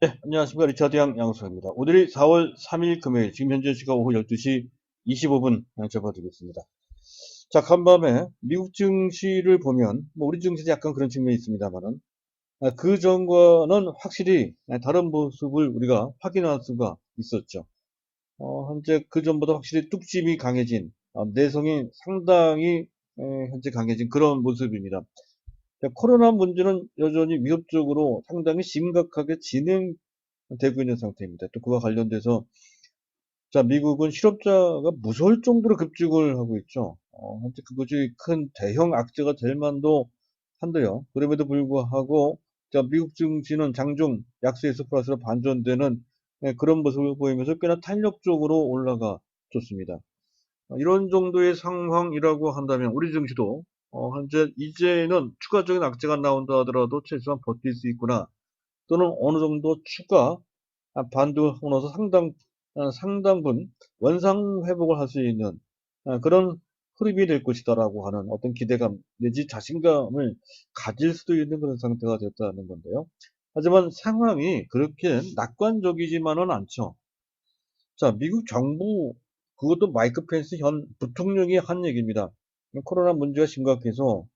네, 안녕하십니까. 리차드 양수입니다. 오늘이 4월 3일 금요일, 지금 현재 시각 오후 12시 25분 접어드리겠습니다. 자, 간밤에 미국 증시를 보면, 뭐 우리 증시도 약간 그런 측면이 있습니다만은, 그 전과는 확실히 다른 모습을 우리가 확인할 수가 있었죠. 현재 그 전보다 확실히 뚝심이 강해진, 내성이 상당히 현재 강해진 그런 모습입니다. 자, 코로나 문제는 여전히 위협적으로 상당히 심각하게 진행되고 있는 상태입니다. 또 그와 관련돼서 자, 미국은 실업자가 무서울 정도로 급증을 하고 있죠. 현재 그것이 큰 대형 악재가 될 만도 한데요. 그럼에도 불구하고 자, 미국 증시는 장중 약세에서 플러스로 반전되는 그런 모습을 보이면서 꽤나 탄력적으로 올라가 줬습니다. 이런 정도의 상황이라고 한다면 우리 증시도 현재 이제는 추가적인 악재가 나온다 하더라도 최소한 버틸 수 있구나, 또는 어느 정도 추가 반등하고 나서 상당분 원상 회복을 할 수 있는 그런 흐름이 될 것이다라고 하는 어떤 기대감 내지 자신감을 가질 수도 있는 그런 상태가 됐다는 건데요. 하지만 상황이 그렇게 낙관적이지만은 않죠. 자, 미국 정부, 그것도 마이크 펜스 현 부통령이 한 얘기입니다. 코로나 문제가 심각해서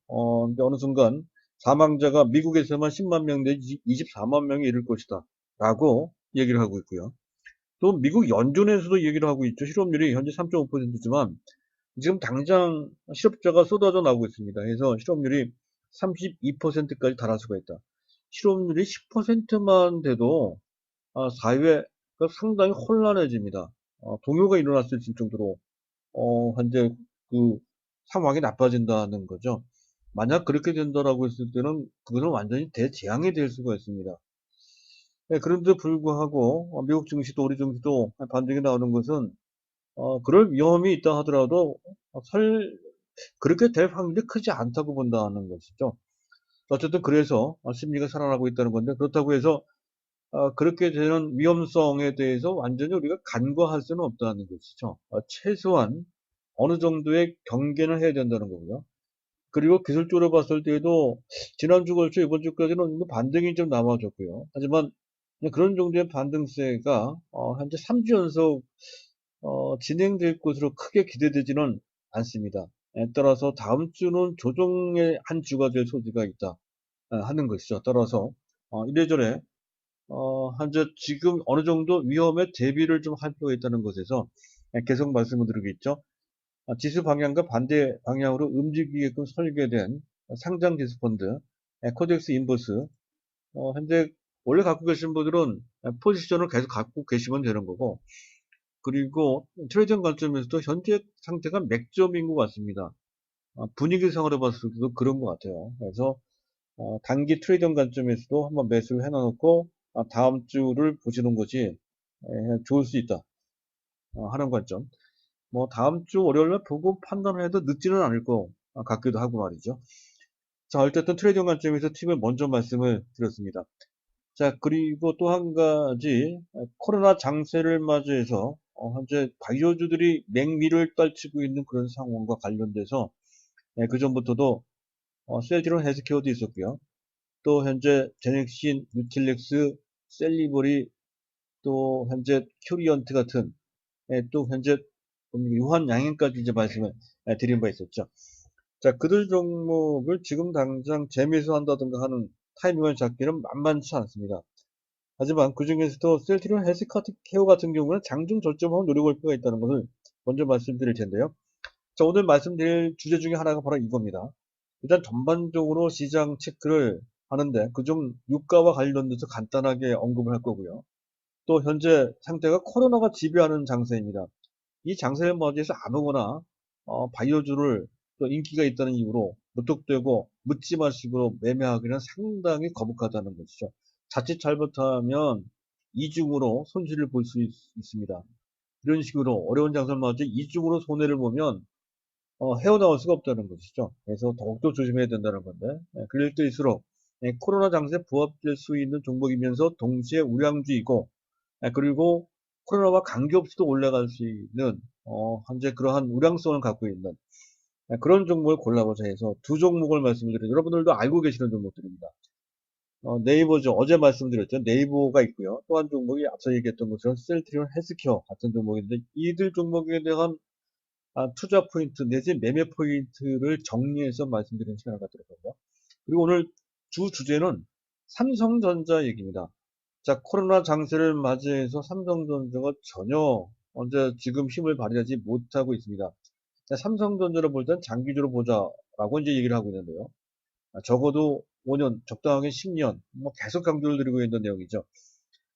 이제 어느 순간 사망자가 미국에서만 10만 명 내지 24만 명이 이를 것이다 라고 얘기를 하고 있고요. 또 미국 연준에서도 얘기를 하고 있죠. 실업률이 현재 3.5%지만 지금 당장 실업자가 쏟아져 나오고 있습니다. 그래서 실업률이 32%까지 달할 수가 있다. 실업률이 10%만 돼도 사회가 상당히 혼란해집니다. 동요가 일어날 수 있을 정도로 현재 그 상황이 나빠진다는 거죠. 만약 그렇게 된다라고 했을 때는 그것은 완전히 대재앙이 될 수가 있습니다. 네, 그런데 불구하고 미국 증시도 우리 증시도 반등이 나오는 것은 그럴 위험이 있다 하더라도 그렇게 될 확률이 크지 않다고 본다는 것이죠. 어쨌든 그래서 심리가 살아나고 있다는 건데, 그렇다고 해서 그렇게 되는 위험성에 대해서 완전히 우리가 간과할 수는 없다는 것이죠. 최소한 어느 정도의 경계는 해야 된다는 거고요. 그리고 기술적으로 봤을 때에도 지난주 걸쳐 이번 주까지는 뭐 반등이 좀 남아졌고요. 하지만 그런 정도의 반등세가 현재 3주 연속 진행될 것으로 크게 기대되지는 않습니다. 따라서 다음 주는 조정의 한 주가 될 소지가 있다 하는 것이죠. 따라서 이래저래 현재 지금 어느 정도 위험에 대비를 좀 할 필요가 있다는 것에서 계속 말씀을 드리고 있죠. 지수 방향과 반대 방향으로 움직이게끔 설계된 상장 지수 펀드, 코덱스 인버스, 현재 원래 갖고 계신 분들은 포지션을 계속 갖고 계시면 되는 거고, 그리고 트레이딩 관점에서도 현재 상태가 맥점인 것 같습니다. 분위기상으로 봤을 때도 그런 것 같아요. 그래서 단기 트레이딩 관점에서도 한번 매수를 해놔놓고 다음 주를 보시는 것이 좋을 수 있다 하는 관점. 뭐 다음 주 월요일날 보고 판단을 해도 늦지는 않을 것 같기도 하고 말이죠. 자, 어쨌든 트레이딩 관점에서 팁을 먼저 말씀을 드렸습니다. 자, 그리고 또 한 가지, 코로나 장세를 맞이해서 현재 바이오주들이 맹위를 떨치고 있는 그런 상황과 관련돼서 그 전부터도 셀트리온 헬스케어도 있었고요. 또 현재 제넥신, 뉴틸렉스, 셀리버리, 또 현재 큐리언트 같은, 또 현재 유한양행까지 이제 말씀을 드린 바 있었죠. 자, 그들 종목을 지금 당장 재매수한다든가 하는 타이밍을 잡기는 만만치 않습니다. 하지만 그 중에서도 셀트리온 헬스케어 같은 경우는 장중 저점하고 노려볼 필요가 있다는 것을 먼저 말씀드릴 텐데요. 자, 오늘 말씀드릴 주제 중에 하나가 바로 이겁니다. 일단 전반적으로 시장 체크를 하는데 그중 유가와 관련돼서 간단하게 언급을 할 거고요. 또 현재 상태가 코로나가 지배하는 장세입니다. 이 장세를 맞이해서 아무거나 바이오주를 또 인기가 있다는 이유로 무턱대고 묻지마 식으로 매매하기는 상당히 거북하다는 것이죠. 자칫 잘못하면 이중으로 손실을 볼 수 있습니다. 이런 식으로 어려운 장세를 맞이 이중으로 손해를 보면 헤어나올 수가 없다는 것이죠. 그래서 더욱더 조심해야 된다는 건데, 그럴 때일수록 코로나 장세에 부합될 수 있는 종목이면서 동시에 우량주이고, 그리고 코로나와 관계없이도 올라갈 수 있는 현재 그러한 우량성을 갖고 있는 그런 종목을 골라보자 해서 두 종목을 말씀드려요. 여러분들도 알고 계시는 종목들입니다. 네이버죠. 어제 말씀드렸죠. 네이버가 있고요. 또 한 종목이 앞서 얘기했던 것처럼 셀트리온 헬스케어 같은 종목인데 이들 종목에 대한 투자 포인트 내지 매매 포인트를 정리해서 말씀드리는 시간을 갖도록 하고요. 그리고 오늘 주 주제는 삼성전자 얘기입니다. 자, 코로나 장세를 맞이해서 삼성전자가 전혀 언제 지금 힘을 발휘하지 못하고 있습니다. 자, 삼성전자를 볼 땐 장기적으로 보자라고 이제 얘기를 하고 있는데요. 적어도 5년, 적당하게 10년, 뭐 계속 강조를 드리고 있는 내용이죠.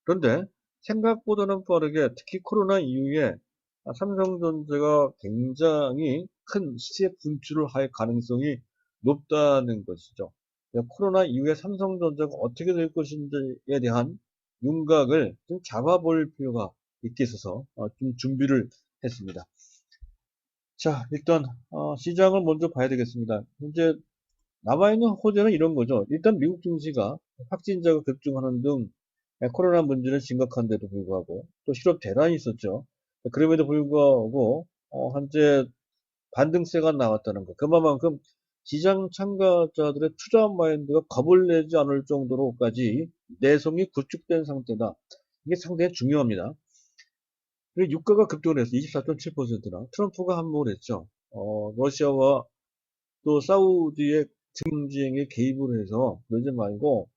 그런데 생각보다는 빠르게 특히 코로나 이후에 삼성전자가 굉장히 큰 시세 분출을 할 가능성이 높다는 것이죠. 코로나 이후에 삼성전자가 어떻게 될 것인지에 대한 윤곽을 좀 잡아볼 필요가 있게 있어서 좀 준비를 했습니다. 자, 일단 시장을 먼저 봐야 되겠습니다. 현재 남아있는 호재는 이런 거죠. 일단 미국 증시가 확진자가 급증하는 등 코로나 문제는 심각한데도 불구하고 또 실업 대란이 있었죠. 그럼에도 불구하고 현재 반등세가 나왔다는 것. 그만큼 시장 참가자들의 투자 마인드가 겁을 내지 않을 정도로까지 내성이 구축된 상태다. 이게 상당히 중요합니다. 그리고 유가가 급등을 했어. 24.7%나. 트럼프가 한몫을 했죠. 러시아와 또 사우디의 경쟁에 개입을 해서 그러지 말고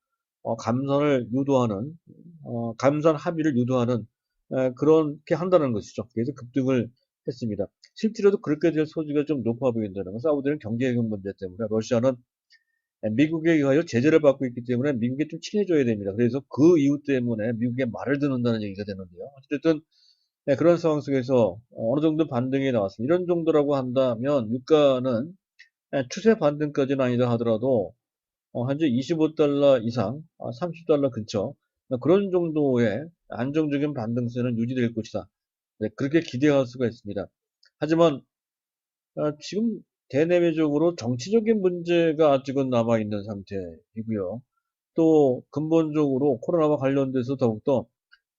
감산을 유도하는 감산 합의를 유도하는 그렇게 한다는 것이죠. 그래서 급등을 했습니다. 실제로도 그렇게 될 소지가 좀 높아 보인다는 건 사우디는 경제적 문제 때문에 러시아는 미국에 의하여 제재를 받고 있기 때문에 미국에 좀 친해져야 됩니다. 그래서 그 이유 때문에 미국의 말을 듣는다는 얘기가 되는데요. 어쨌든 그런 상황 속에서 어느 정도 반등이 나왔습니다. 이런 정도라고 한다면 유가는 추세 반등까지는 아니다 하더라도 현재 25달러 이상, 30달러 근처 그런 정도의 안정적인 반등세는 유지될 것이다. 네, 그렇게 기대할 수가 있습니다. 하지만 지금 대내외적으로 정치적인 문제가 아직은 남아있는 상태이고요. 또 근본적으로 코로나와 관련돼서 더욱더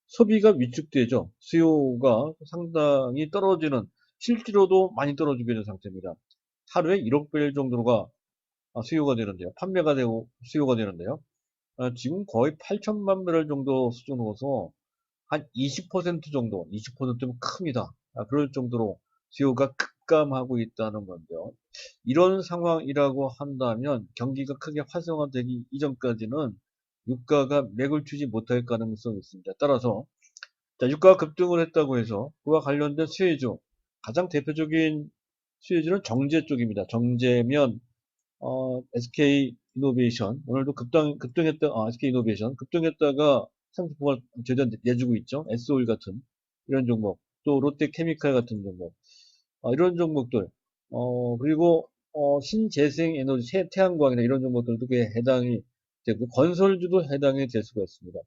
소비가 위축되죠. 수요가 상당히 떨어지는, 실제로도 많이 떨어지고 있는 상태입니다. 하루에 1억 배럴 정도가 수요가 되는데요. 판매가 되고 수요가 되는데요. 지금 거의 8천만 배럴 정도 수준으로서 한 20% 정도, 20%면 큽니다. 그럴 정도로 수요가 급감하고 있다는 건데요. 이런 상황이라고 한다면 경기가 크게 활성화되기 이전까지는 유가가 맥을 추지 못할 가능성이 있습니다. 따라서 자, 유가가 급등을 했다고 해서 그와 관련된 수혜주, 가장 대표적인 수혜주는 정제 쪽입니다. 정제면 SK 이노베이션 오늘도 급등했다. SK 이노베이션 급등했다가 상승폭을 제대로 내주고 있죠. S오일 같은 이런 종목, 또 롯데 케미칼 같은 종목, 이런 종목들, 그리고 신재생 에너지, 태양광이나 이런 종목들도 그에 해당이 되고 건설주도 해당이 될 수가 있습니다.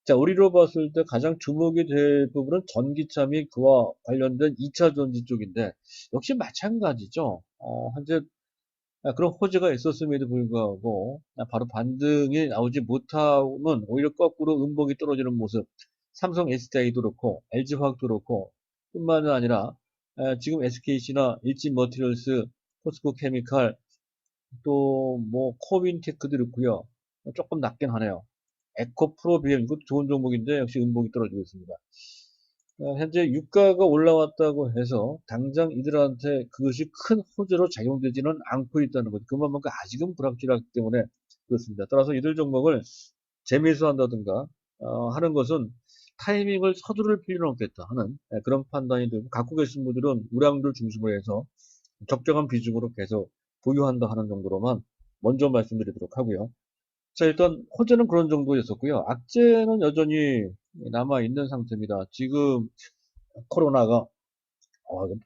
자, 우리로 봤을 때 가장 주목이 될 부분은 전기차 및 그와 관련된 2차 전지 쪽인데 역시 마찬가지죠. 현재 그런 호재가 있었음에도 불구하고 바로 반등이 나오지 못하면 오히려 거꾸로 음봉이 떨어지는 모습. 삼성 SDI도 그렇고 LG화학도 그렇고 뿐만 아니라 지금 SKC나 일진머티리얼스, 포스코 케미칼 또 뭐 코빈테크도 그렇고요. 조금 낮긴 하네요. 에코프로비엠 이것도 좋은 종목인데 역시 음봉이 떨어지고 있습니다. 현재 유가가 올라왔다고 해서 당장 이들한테 그것이 큰 호재로 작용되지는 않고 있다는 것. 그만큼 아직은 불확실하기 때문에 그렇습니다. 따라서 이들 종목을 재매수한다든가 하는 것은 타이밍을 서두를 필요는 없겠다 하는 그런 판단이 들고 갖고 계신 분들은 우량주를 중심으로 해서 적정한 비중으로 계속 보유한다 하는 정도로만 먼저 말씀드리도록 하고요. 자, 일단 호재는 그런 정도였었고요. 악재는 여전히 남아 있는 상태입니다. 지금 코로나가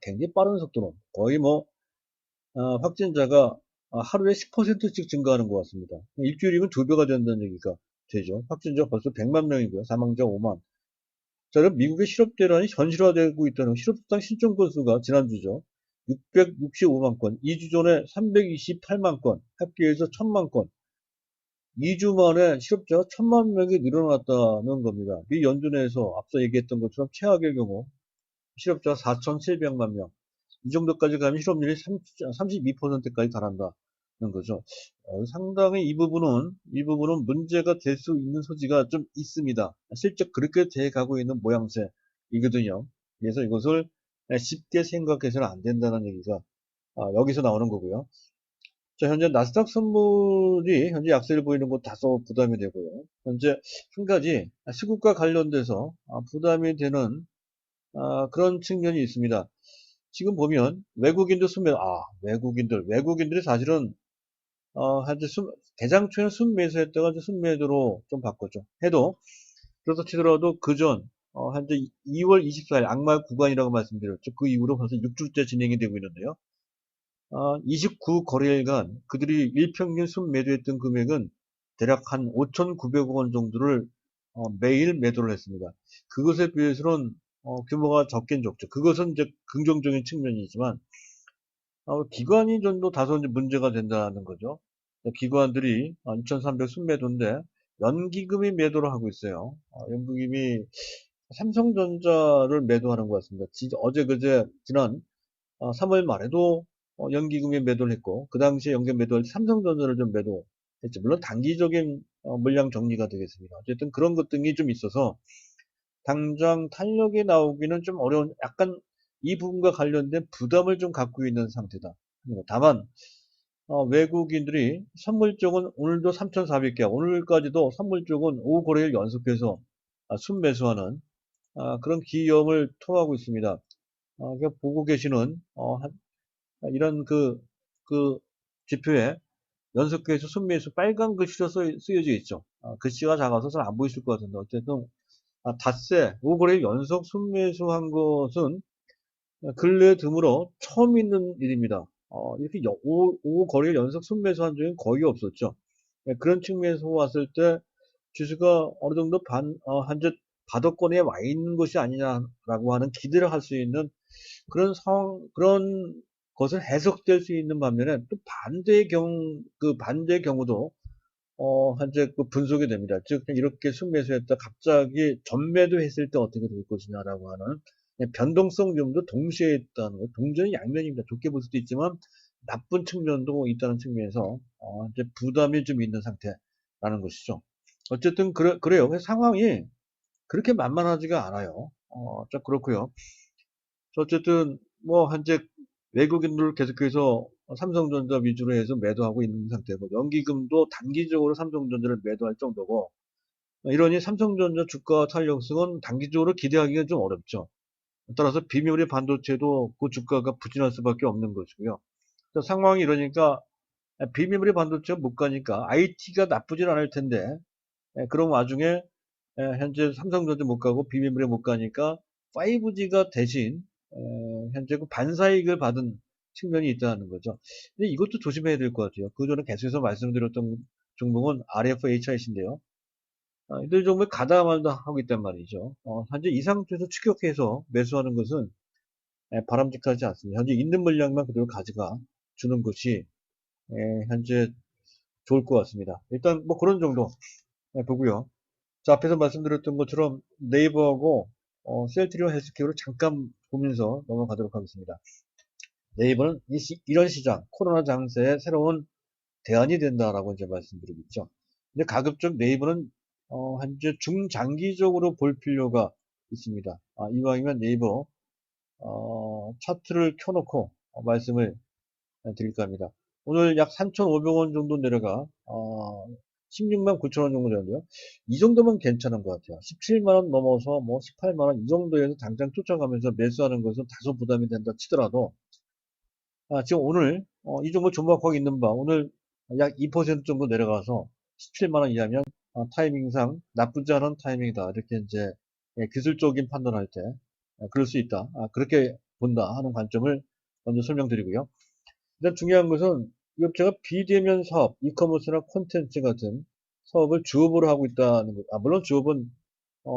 굉장히 빠른 속도로 거의 뭐 확진자가 하루에 10%씩 증가하는 것 같습니다. 일주일이면 2배가 된다는 얘기가 되죠. 확진자가 벌써 100만 명이고요. 사망자 5만. 자, 그럼 미국의 실업 대란이 현실화되고 있다는 실업수당 신청 건수가 지난주죠. 665만 건, 2주 전에 328만 건, 합계해서 1000만 건. 2주 만에 실업자가 1000만 명이 늘어났다는 겁니다. 미 연준에서 앞서 얘기했던 것처럼 최악의 경우 실업자가 4,700만 명. 이 정도까지 가면 실업률이 32%까지 달한다. 거죠. 상당히 이 부분은 문제가 될 수 있는 소지가 좀 있습니다. 실제 그렇게 돼 가고 있는 모양새이거든요. 그래서 이것을 쉽게 생각해서는 안 된다는 얘기가 여기서 나오는 거고요. 자, 현재 나스닥 선물이 현재 약세를 보이는 거 다소 부담이 되고요. 현재 한 가지 시국과 관련돼서 부담이 되는 그런 측면이 있습니다. 지금 보면 외국인들이 사실은 현재 대장초에는 순매수했다가 이제 순매도로 좀 바꿨죠. 그래서 치더라도 그전, 현재 2월 24일 악마 구간이라고 말씀드렸죠. 그 이후로 벌써 6주째 진행이 되고 있는데요. 29 거래일간 그들이 일평균 순매도했던 금액은 대략 한 5,900억 원 정도를 매일 매도를 했습니다. 그것에 비해서는 규모가 적긴 적죠. 그것은 이제 긍정적인 측면이지만 기관이 정도 다소 이제 문제가 된다는 거죠. 기관들이 2,300 순매도인데 연기금이 매도를 하고 있어요. 연기금이 삼성전자를 매도하는 것 같습니다. 어제 그제 지난 3월 말에도 연기금이 매도를 했고 그 당시에 연기 매도할 때 삼성전자를 좀 매도했죠. 물론 단기적인 물량 정리가 되겠습니다. 어쨌든 그런 것 등이 좀 있어서 당장 탄력이 나오기는 좀 어려운 약간 이 부분과 관련된 부담을 좀 갖고 있는 상태다. 다만 외국인들이 선물 쪽은 오늘도 3,400개, 오늘까지도 선물 쪽은 5거래일 연속해서 순매수하는 그런 기염을 토하고 있습니다. 보고 계시는 이런 그 지표에 연속해서 순매수 빨간 글씨로 쓰여져 있죠. 글씨가 작아서 잘 안 보이실 것 같은데 어쨌든 닷새 5거래일 연속 순매수한 것은 근래 드물어 처음 있는 일입니다. 이렇게 5거래일 연속 순매수한 적은 거의 없었죠. 그런 측면에서 봤을 때 지수가 어느 정도 현재 바닥권에 와 있는 것이 아니냐라고 하는 기대를 할 수 있는 그런 상황, 그런 것을 해석될 수 있는 반면에 또 반대의 경우도 현재 그 분석이 됩니다. 즉, 이렇게 순매수했다 갑자기 전매도 했을 때 어떻게 될 것이냐라고 하는 변동성 점도 동시에 있다는 거. 동전이 양면입니다. 좋게 볼 수도 있지만 나쁜 측면도 있다는 측면에서 이제 부담이 좀 있는 상태라는 것이죠. 어쨌든 그래요. 상황이 그렇게 만만하지가 않아요. 좀 그렇고요. 어쨌든 뭐 현재 외국인들 계속해서 삼성전자 위주로 해서 매도하고 있는 상태고 연기금도 단기적으로 삼성전자를 매도할 정도고 이러니 삼성전자 주가 탄력성은 단기적으로 기대하기가 좀 어렵죠. 따라서 비메모리 반도체도 그 주가가 부진할 수밖에 없는 것이고요. 상황이 이러니까 비메모리 반도체가 못 가니까 IT가 나쁘진 않을 텐데 그런 와중에 현재 삼성전자 못 가고 비메모리 못 가니까 5G가 대신 현재 그 반사이익을 받은 측면이 있다는 거죠. 근데 이것도 조심해야 될 것 같아요. 그 전에 계속해서 말씀드렸던 종목은 RFHIC인데요. 이들 종목이 가다 말다 하고 있단 말이죠. 현재 이 상태에서 추격해서 매수하는 것은 바람직하지 않습니다. 현재 있는 물량만 그대로 가져가 주는 것이 현재 좋을 것 같습니다. 일단 뭐 그런 정도 보고요. 자, 앞에서 말씀드렸던 것처럼 네이버하고 셀트리온 헬스케어를 잠깐 보면서 넘어가도록 하겠습니다. 네이버는 이런 시장, 코로나 장세에 새로운 대안이 된다라고 이제 말씀드리고 있죠. 근데 가급적 네이버는 현재 중장기적으로 볼 필요가 있습니다. 이왕이면 네이버 차트를 켜놓고 말씀을 드릴까 합니다. 오늘 약 3,500원 정도 내려가 16만 9천 원 정도 되는데요. 이 정도면 괜찮은 것 같아요. 17만 원 넘어서 뭐 18만 원 이 정도에서 당장 쫓아가면서 매수하는 것은 다소 부담이 된다 치더라도 지금 오늘 이 종목 조막하고 있는 바 오늘 약 2% 정도 내려가서 17만 원 이하면 타이밍상 나쁘지 않은 타이밍이다. 이렇게 이제 기술적인 판단할 때 그럴 수 있다. 그렇게 본다 하는 관점을 먼저 설명드리고요. 일단 중요한 것은 이 업체가 비대면 사업, 이커머스나 콘텐츠 같은 사업을 주업으로 하고 있다는 것. 물론 주업은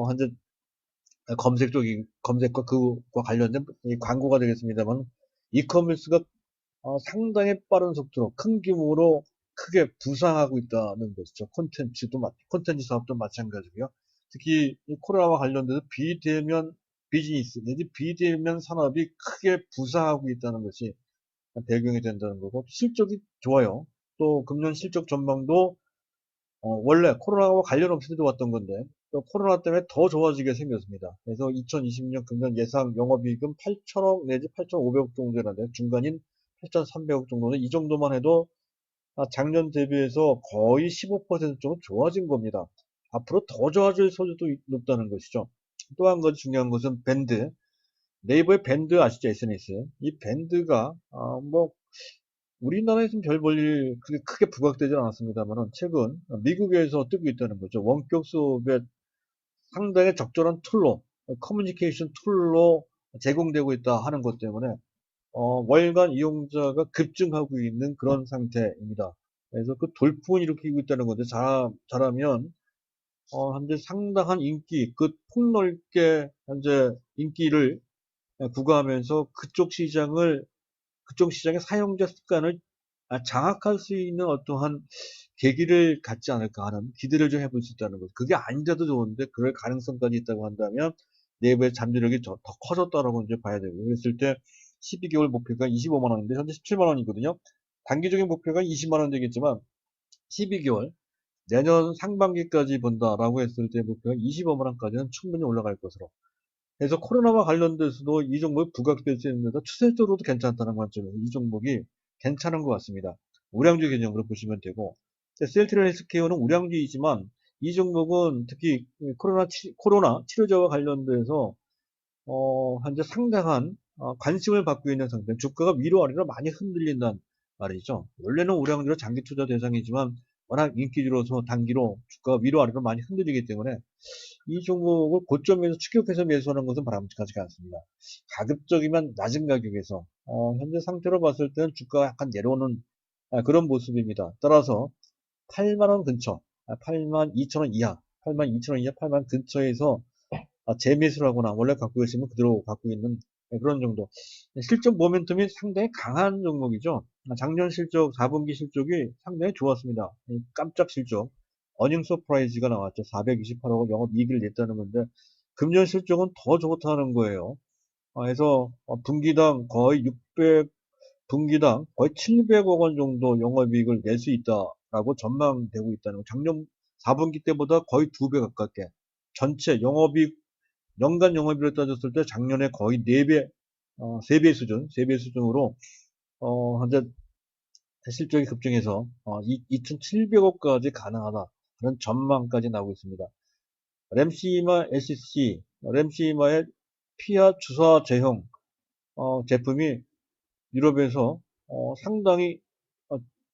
현재 검색과 그와 관련된 이 광고가 되겠습니다만 이커머스가 상당히 빠른 속도로 큰 규모로 크게 부상하고 있다는 것이죠. 콘텐츠 사업도 마찬가지고요. 특히 이 코로나와 관련돼서 비대면 비즈니스, 내지 비대면 산업이 크게 부상하고 있다는 것이 배경이 된다는 거고 실적이 좋아요. 또 금년 실적 전망도 원래 코로나와 관련 없이 들어왔던 건데 또 코로나 때문에 더 좋아지게 생겼습니다. 그래서 2020년 금년 예상 영업이익은 8천억 내지 8,500억 정도라는데 중간인 8,300억 정도는 이 정도만 해도 작년 대비해서 거의 15% 정도 좋아진 겁니다. 앞으로 더 좋아질 소지도 높다는 것이죠. 또 한 가지 중요한 것은 밴드. 네이버의 밴드 아시죠? SNS. 이 밴드가 뭐 우리나라에서는 별 볼일 크게 부각되지 않았습니다만 최근 미국에서 뜨고 있다는 거죠. 원격 수업에 상당히 적절한 툴로 커뮤니케이션 툴로 제공되고 있다 하는 것 때문에 월간 이용자가 급증하고 있는 그런 상태입니다. 그래서 그 돌풍을 일으키고 있다는 건데 잘하면 현재 상당한 인기, 그 폭넓게 현재 인기를 구가하면서 그쪽 시장의 사용자 습관을 장악할 수 있는 어떠한 계기를 갖지 않을까 하는 기대를 좀 해볼 수 있다는 거죠. 그게 아닌데도 좋은데 그럴 가능성까지 있다고 한다면 내부의 잠재력이 더 커졌다라고 이제 봐야 되고 그랬을 때 12개월 목표가 25만 원인데 현재 17만 원이거든요. 단기적인 목표가 20만 원 되겠지만 12개월 내년 상반기까지 본다라고 했을 때 목표가 25만 원까지는 충분히 올라갈 것으로. 그래서 코로나와 관련돼서도 이 종목이 부각될 수 있는데도 추세적으로도 괜찮다는 관점에서 이 종목이 괜찮은 것 같습니다. 우량주 개념으로 보시면 되고, 셀트리온 헬스케어는 우량주이지만 이 종목은 특히 코로나 치료제와 관련돼서 현재 상당한 관심을 받고 있는 상태. 주가가 위로 아래로 많이 흔들린단 말이죠. 원래는 우량주로 장기 투자 대상이지만 워낙 인기주로서 단기로 주가가 위로 아래로 많이 흔들리기 때문에 이 종목을 고점에서 추격해서 매수하는 것은 바람직하지 않습니다. 가급적이면 낮은 가격에서 현재 상태로 봤을 때는 주가가 약간 내려오는 그런 모습입니다. 따라서 8만 원 근처, 8만 2천 원 이하, 8만 2천 원 이하, 8만 근처에서 재매수를 하거나 원래 갖고 계시면 그대로 갖고 있는 그런 정도. 실적 모멘텀이 상당히 강한 종목이죠. 작년 실적, 4분기 실적이 상당히 좋았습니다. 깜짝 실적. 어닝 서프라이즈가 나왔죠. 428억 영업이익을 냈다는 건데 금년 실적은 더 좋다는 거예요. 그래서 분기당 거의 600, 분기당 거의 700억 원 정도 영업이익을 낼 수 있다라고 전망되고 있다는 거. 작년 4분기 때보다 거의 2배 가깝게 전체 영업이익 연간 영업이익을 따졌을 때 작년에 거의 4배, 3배 수준, 3배 수준으로 현재 실적이 급증해서 2,700억까지 가능하다. 그런 전망까지 나오고 있습니다. 램시마 SC, 램시마의 피하 주사 제형 제품이 유럽에서 상당히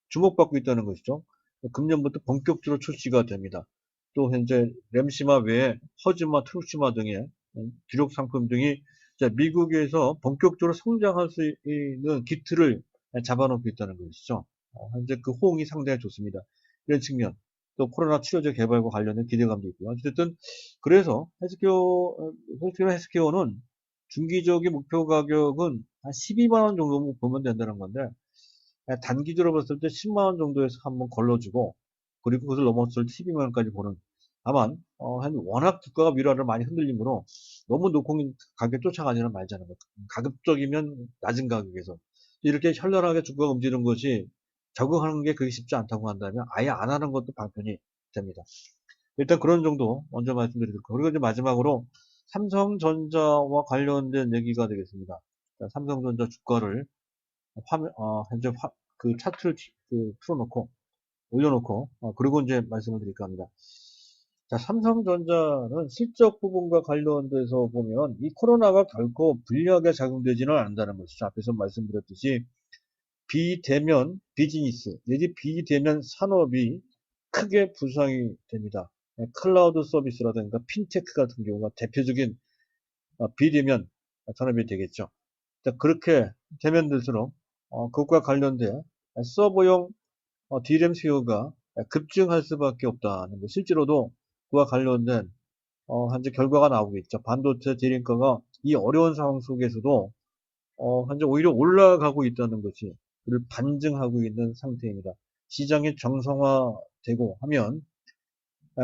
주목받고 있다는 것이죠. 금년부터 본격적으로 출시가 됩니다. 또 현재 램시마 외에 허즈마, 트루시마 등의 주력 상품 등이 미국에서 본격적으로 성장할 수 있는 기틀을 잡아놓고 있다는 것이죠. 현재 그 호응이 상당히 좋습니다. 이런 측면, 또 코로나 치료제 개발과 관련된 기대감도 있고요. 어쨌든 그래서 헬스케어는 중기적인 목표 가격은 한 12만 원 정도 보면 된다는 건데 단기적으로 봤을 때 10만 원 정도에서 한번 걸러주고 그리고 그것을 넘었을 때 12만 원까지 보는 다만 워낙 주가가 위로하를 많이 흔들리므로 너무 높은 가격에 쫓아가지는 말자는 것. 가급적이면 낮은 가격에서 이렇게 현란하게 주가가 움직이는 것이 적응하는 게 그게 쉽지 않다고 한다면 아예 안 하는 것도 방편이 됩니다. 일단 그런 정도 먼저 말씀드리고 그리고 이제 마지막으로 삼성전자와 관련된 얘기가 되겠습니다. 삼성전자 주가를 현재 그 차트를 풀어놓고 올려놓고 그리고 이제 말씀을 드릴까 합니다. 자, 삼성전자는 실적 부분과 관련돼서 보면 이 코로나가 결코 불리하게 작용되지는 않는다는 것이죠. 앞에서 말씀드렸듯이 비대면 비즈니스 내지 비대면 산업이 크게 부상이 됩니다. 클라우드 서비스라든가 핀테크 같은 경우가 대표적인 비대면 산업이 되겠죠. 자, 그렇게 되면 될수록 그것과 관련돼 서버용 D램 수요가 급증할 수밖에 없다는 거. 실제로도 그와 관련된 현재 결과가 나오고 있죠. 반도체 D램가가 이 어려운 상황 속에서도 현재 오히려 올라가고 있다는 것이 그를 반증하고 있는 상태입니다. 시장이 정상화되고 하면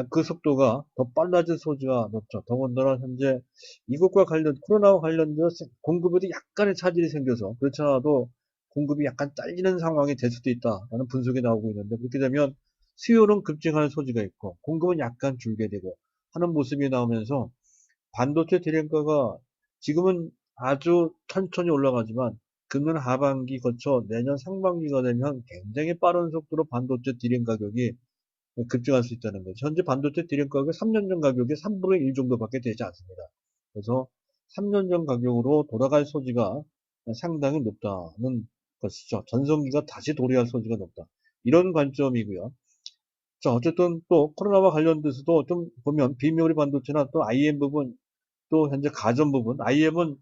그 속도가 더 빨라질 소지가 높죠. 더군다나 현재 이것과 관련 코로나와 관련돼서 공급에도 약간의 차질이 생겨서 그렇지 않아도 공급이 약간 딸리는 상황이 될 수도 있다라는 분석이 나오고 있는데, 그렇게 되면 수요는 급증할 소지가 있고 공급은 약간 줄게 되고 하는 모습이 나오면서 반도체 디램가가 지금은 아주 천천히 올라가지만 금년 하반기 거쳐 내년 상반기가 되면 굉장히 빠른 속도로 반도체 디램 가격이 급증할 수 있다는 거죠. 현재 반도체 디램 가격이 3년 전 가격의 3분의 1 정도밖에 되지 않습니다. 그래서 3년 전 가격으로 돌아갈 소지가 상당히 높다는 것이죠. 전성기가 다시 도래할 소지가 높다. 이런 관점이고요. 자, 어쨌든 또 코로나와 관련돼서도 좀 보면 비메모리 반도체나 또 IM 부분, 또 현재 가전 부분, IM은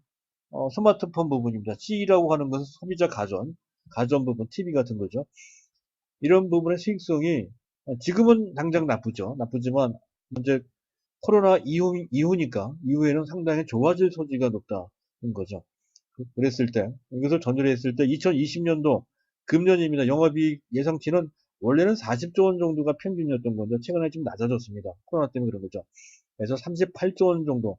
스마트폰 부분입니다. C라고 하는 것은 소비자 가전 부분, TV 같은 거죠. 이런 부분의 수익성이 지금은 당장 나쁘죠. 나쁘지만 이제 코로나 이후니까 이후에는 상당히 좋아질 소지가 높다는 거죠. 그랬을 때 이것을 전제로 했을 때 2020년도 금년입니다. 영업이익 예상치는 원래는 40조 원 정도가 평균이었던 건데 최근에 좀 낮아졌습니다. 코로나 때문에 그런 거죠. 그래서 38조 원 정도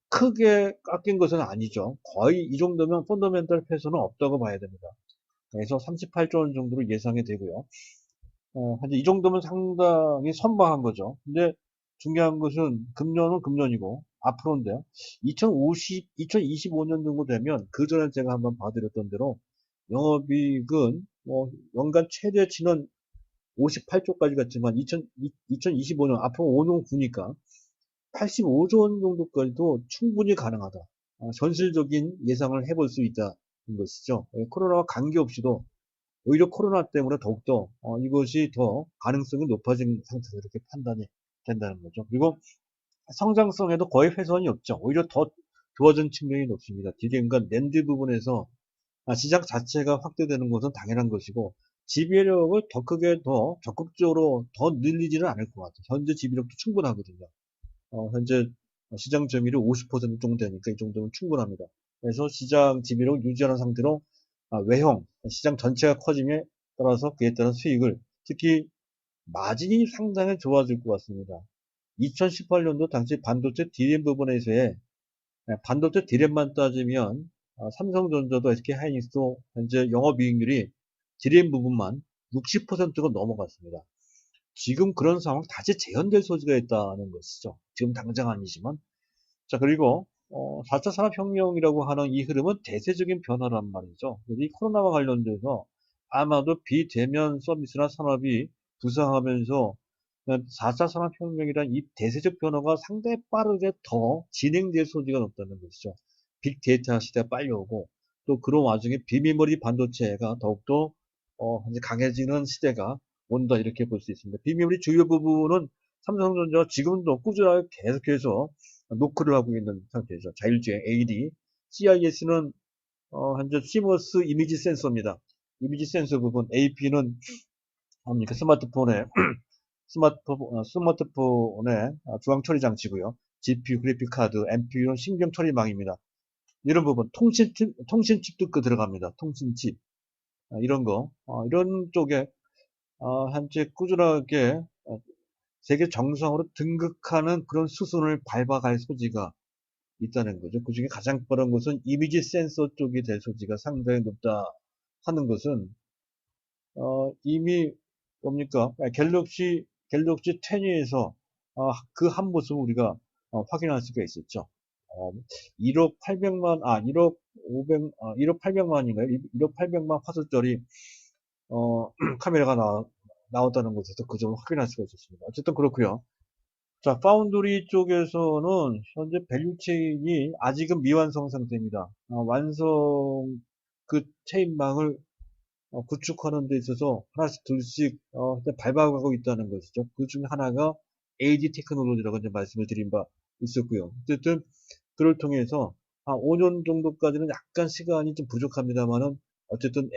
크게 깎인 것은 아니죠. 거의 이 정도면 펀더멘탈 패소는 없다고 봐야 됩니다. 그래서 38조 원 정도로 예상이 되고요. 이 정도면 상당히 선방한 거죠. 근데 중요한 것은 금년은 금년이고 앞으로인데요. 2025년 정도 되면 그 전에 제가 한번 봐드렸던 대로 영업이익은 뭐 연간 최대치는 58조까지 갔지만 2025년 앞으로 5년 후니까 85조 원 정도까지도 충분히 가능하다. 현실적인 예상을 해볼 수 있다는 것이죠. 코로나와 관계없이도 오히려 코로나 때문에 더욱더 이것이 더 가능성이 높아진 상태로 이렇게 판단이 된다는 거죠. 그리고 성장성에도 거의 훼손이 없죠. 오히려 더 좋아진 측면이 높습니다. 디램과 낸드 부분에서 시장 자체가 확대되는 것은 당연한 것이고 지배력을 더 크게 더 적극적으로 더 늘리지는 않을 것 같아요. 현재 지배력도 충분하거든요. 현재 시장 점유율이 50% 정도 되니까 이 정도면 충분합니다. 그래서 시장 지배력을 유지하는 상태로 외형, 시장 전체가 커짐에 따라서 그에 따른 수익을 특히 마진이 상당히 좋아질 것 같습니다. 2018년도 당시 반도체 디램 부분에서의 반도체 디램만 따지면 삼성전자도 SK하이닉스도 현재 영업이익률이 디램 부분만 60%가 넘어갔습니다. 지금 그런 상황이 다시 재현될 소지가 있다는 것이죠. 지금 당장 아니지만. 자, 그리고 4차 산업혁명이라고 하는 이 흐름은 대세적인 변화란 말이죠. 이 코로나와 관련돼서 아마도 비대면 서비스나 산업이 부상하면서 4차 산업혁명이란 이 대세적 변화가 상당히 빠르게 더 진행될 소지가 높다는 것이죠. 빅데이터 시대가 빨리 오고 또 그런 와중에 비메모리 반도체가 더욱더 이제 강해지는 시대가 온다 이렇게 볼 수 있습니다. 비메모리 주요 부분은 삼성전자가 지금도 꾸준하게 계속해서 노크를 하고 있는 상태죠. 자율주행 AD, CIS는 현재 CMOS 이미지 센서입니다. 이미지 센서 부분, AP는 뭡니까 스마트폰에 스마트폰의 중앙 처리 장치고요. GPU, 그래픽 카드, NPU는 신경 처리망입니다. 이런 부분, 통신칩도 들어갑니다. 통신칩. 이런 거, 이런 쪽에 현재 꾸준하게 세계 정상으로 등극하는 그런 수순을 밟아갈 소지가 있다는 거죠. 그 중에 가장 빠른 것은 이미지 센서 쪽이 될 소지가 상당히 높다 하는 것은 이미 뭡니까 갤럭시 10에서 그 한 모습을 우리가 확인할 수가 있었죠. 1억 800만 1억 800만인가요? 1억 800만 화소짜리 카메라가 나왔다는 것에서 그 점을 확인할 수가 있었습니다. 어쨌든 그렇고요. 자, 파운드리 쪽에서는 현재 밸류체인이 아직은 미완성 상태입니다. 완성 그 체인망을 구축하는 데 있어서 하나씩 둘씩 밟아가고 있다는 것이죠. 그 중에 하나가 AD 테크놀로지라고 이제 말씀을 드린 바 있었고요. 어쨌든 그를 통해서 한 5년 정도까지는 약간 시간이 좀 부족합니다만은 어쨌든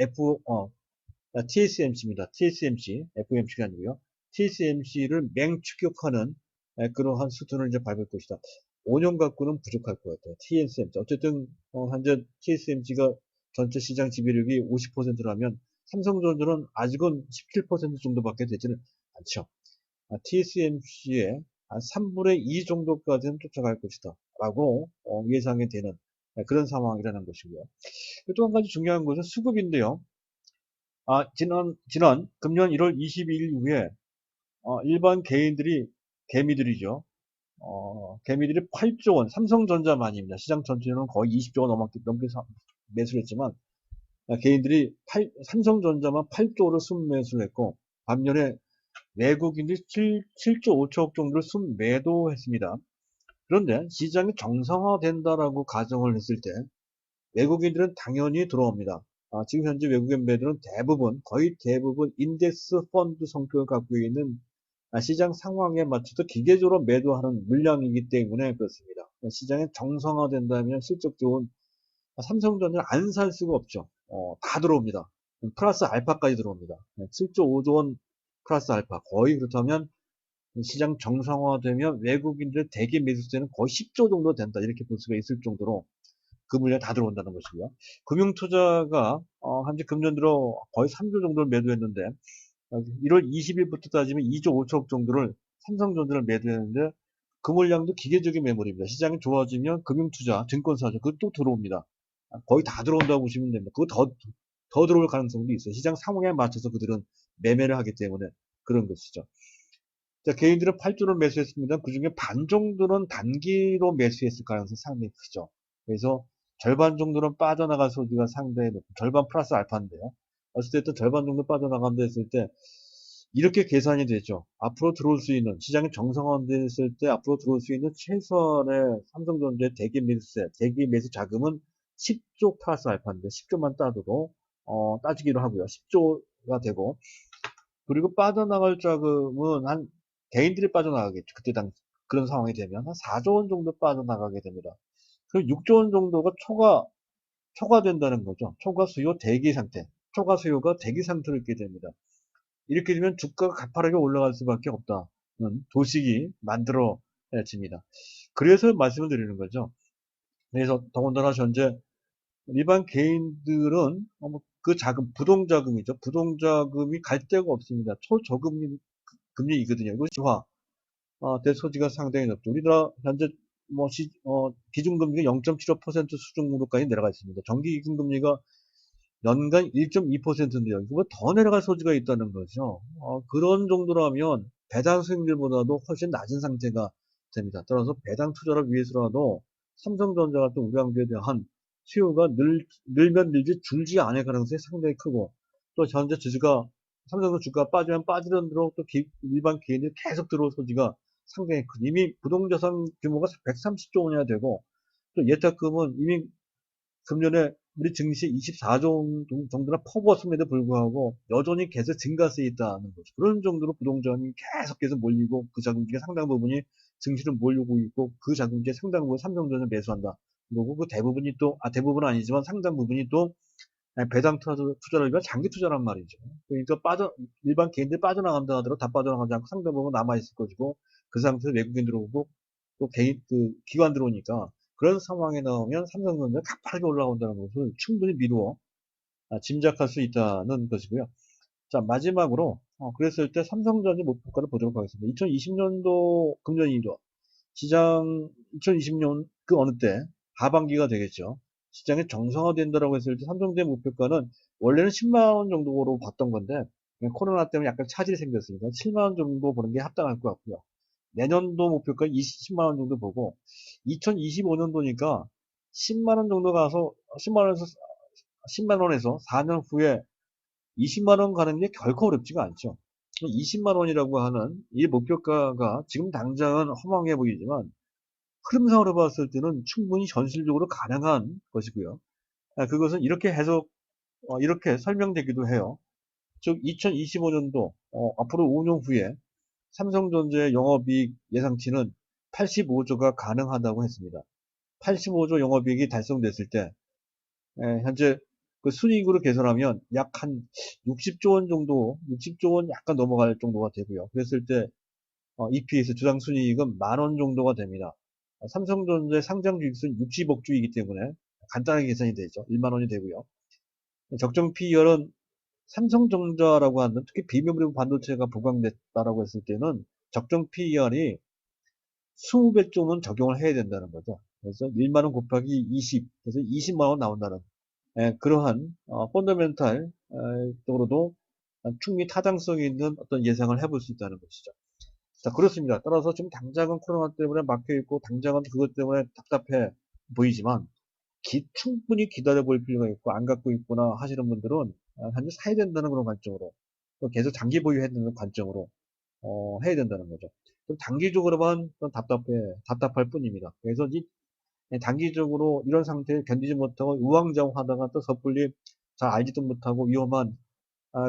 TSMC입니다. TSMC, FMC가 아니고요. TSMC를 맹추격하는 그러한 수준을 이제 밟을 것이다. 5년 갖고는 부족할 것 같아요. TSMC. 어쨌든 현재 TSMC가 전체 시장 지배력이 50%라면 삼성전자는 아직은 17% 정도밖에 되지는 않죠. TSMC의 한 3분의 2 정도까지는 쫓아갈 것이다. 라고 예상이 되는 그런 상황이라는 것이고요. 또 한 가지 중요한 것은 수급인데요. 지난 금년 1월 22일 이후에 일반 개미들이죠. 개미들이 8조 원, 삼성전자만입니다. 시장 전체는 거의 20조 원 넘게 매수를 했지만, 개인들이 삼성전자만 8조를 순매수를 했고, 반면에 외국인들이 7조 5천억 정도를 순매도했습니다. 그런데 시장이 정상화된다라고 가정을 했을 때, 외국인들은 당연히 들어옵니다. 지금 현재 외국인 매도는 거의 대부분 인덱스 펀드 성격을 갖고 있는 시장 상황에 맞춰서 기계적으로 매도하는 물량이기 때문에 그렇습니다. 시장이 정상화된다면 실적 좋은 삼성전자를 안 살 수가 없죠. 다 들어옵니다. 플러스 알파까지 들어옵니다. 7조 5조 원 플러스 알파. 거의 그렇다면 시장 정상화되면 외국인들 대기 매수세는 거의 10조 정도 된다. 이렇게 볼 수가 있을 정도로 그 물량이 다 들어온다는 것이고요. 금융투자가 현재 금년 들어 거의 3조 정도를 매도했는데 1월 20일부터 따지면 2조 5천억 정도를 삼성전자를 매도했는데 그 물량도 기계적인 매물입니다. 시장이 좋아지면 금융투자, 증권사죠. 그것도 들어옵니다. 거의 다 들어온다고 보시면 됩니다. 그거 더 들어올 가능성도 있어요. 시장 상황에 맞춰서 그들은 매매를 하기 때문에 그런 것이죠. 자, 개인들은 8조를 매수했습니다. 그 중에 반 정도는 단기로 매수했을 가능성이 상당히 크죠. 그래서 절반 정도는 빠져나갈 소지가 상당히 높고, 절반 플러스 알파인데요. 어쨌든 절반 정도 빠져나간다 했을 때, 이렇게 계산이 되죠. 앞으로 들어올 수 있는, 시장이 정상화됐을 때 앞으로 들어올 수 있는 최소한의 삼성전자의 대기 매수 자금은 10조 플러스 알파인데, 10조만 따도, 따지기로 하고요. 10조가 되고, 그리고 빠져나갈 자금은 개인들이 빠져나가겠죠. 그런 상황이 되면 한 4조 원 정도 빠져나가게 됩니다. 그 6조 원 정도가 초과된다는 거죠. 초과 수요 대기 상태. 초과 수요가 대기 상태로 있게 됩니다. 이렇게 되면 주가가 가파르게 올라갈 수밖에 없다는 도식이 만들어집니다. 그래서 말씀을 드리는 거죠. 그래서 더군다나 현재 일반 개인들은 그 자금, 부동자금이죠. 부동자금이 갈 데가 없습니다. 초저금리 금리이거든요. 이거 될 소지가 상당히 높죠. 우리나라 현재 기준금리가 0.75% 수준으로까지 내려가 있습니다. 정기기준금리가 연간 1.2%인데요. 이거 더 내려갈 소지가 있다는 거죠. 그런 정도라면 배당 수익률보다도 훨씬 낮은 상태가 됩니다. 따라서 배당 투자를 위해서라도 삼성전자 같은 우량주에 대한 수요가 늘면 늘지 줄지 않을 가능성이 상당히 크고, 또 현재 삼성전자 주가가 빠지면 빠지는 대로 또 일반 개인이 계속 들어올 소지가 상당히 큰, 이미 부동자산 규모가 130조 원이나 되고, 또 예탁금은 이미 금년에 우리 증시 24조 정도나 퍼부었음에도 불구하고 여전히 계속 증가세에 있다는 거죠. 그런 정도로 부동산이 계속해서 몰리고 그 자금주의 상당 부분이 증시를 몰리고 있고, 그 자금주의 상당 부분 삼성전자를 매수한다. 그리고 그 대부분은 아니지만 상당 부분이 또 배당 투자를 위한 장기 투자란 말이죠. 그러니까 일반 개인들이 빠져나간다 하더라도 다 빠져나가지 않고 상당 부분 남아있을 것이고, 그 상태에서 외국인 들어오고 또 기관 들어오니까 그런 상황에 나오면 삼성전자가 가파르게 올라온다는 것을 충분히 미루어 짐작할 수 있다는 것이고요. 자, 마지막으로 그랬을 때 삼성전자 목표가를 보도록 하겠습니다. 2020년도 금년이죠. 시장 2020년 그 어느 때 하반기가 되겠죠. 시장이 정상화된다라고 했을 때 삼성전자 목표가는 원래는 10만 원 정도로 봤던 건데 코로나 때문에 약간 차질이 생겼으니까 7만 원 정도 보는 게 합당할 것 같고요. 내년도 목표가 20만 원 정도 보고, 2025년도니까 10만 원 정도 가서 10만 원에서 4년 후에 20만 원 가는 게 결코 어렵지가 않죠. 20만 원이라고 하는 이 목표가가 지금 당장은 허망해 보이지만 흐름상으로 봤을 때는 충분히 현실적으로 가능한 것이고요. 그것은 이렇게 설명되기도 해요. 즉 2025년도 앞으로 5년 후에 삼성전자의 영업이익 예상치는 85조가 가능하다고 했습니다. 85조 영업이익이 달성됐을 때 현재 그 순이익으로 계산하면 약 한 60조 원 정도, 60조 원 약간 넘어갈 정도가 되고요. 그랬을 때 EPS 주당 순이익은 10,000원 정도가 됩니다. 삼성전자의 상장 주식수는 60억 주이기 때문에 간단하게 계산이 되죠. 1만 원이 되고요. 적정 PER은 삼성전자라고 하는 특히 비메모리 반도체가 보강됐다라고 했을 때는 적정 PER이 20배 정도는 적용을 해야 된다는 거죠. 그래서 1만 원 곱하기 20, 그래서 20만 원 나온다는 그러한 펀더멘탈 쪽으로도 충분히 타당성이 있는 어떤 예상을 해볼 수 있다는 것이죠. 자, 그렇습니다. 따라서 지금 당장은 코로나 때문에 막혀있고 당장은 그것 때문에 답답해 보이지만 충분히 기다려 볼 필요가 있고 안 갖고 있구나 하시는 분들은 단지 사야 된다는 그런 관점으로 또 계속 장기 보유해야 되는 관점으로 해야 된다는 거죠. 좀 단기적으로만 좀 답답할 뿐입니다. 그래서 이 단기적으로 이런 상태에 견디지 못하고 우왕좌왕하다가 또 섣불리 잘 알지도 못하고 위험한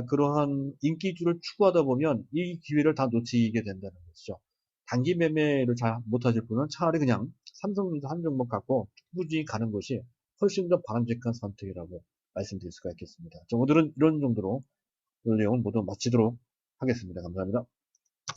그러한 인기주를 추구하다 보면 이 기회를 다 놓치게 된다는 것이죠. 단기 매매를 잘 못하실 분은 차라리 그냥 삼성전자 한 종목 갖고 꾸준히 가는 것이 훨씬 더 바람직한 선택이라고 말씀드릴 수가 있겠습니다. 오늘은 이런 정도로 오늘 내용을 모두 마치도록 하겠습니다. 감사합니다.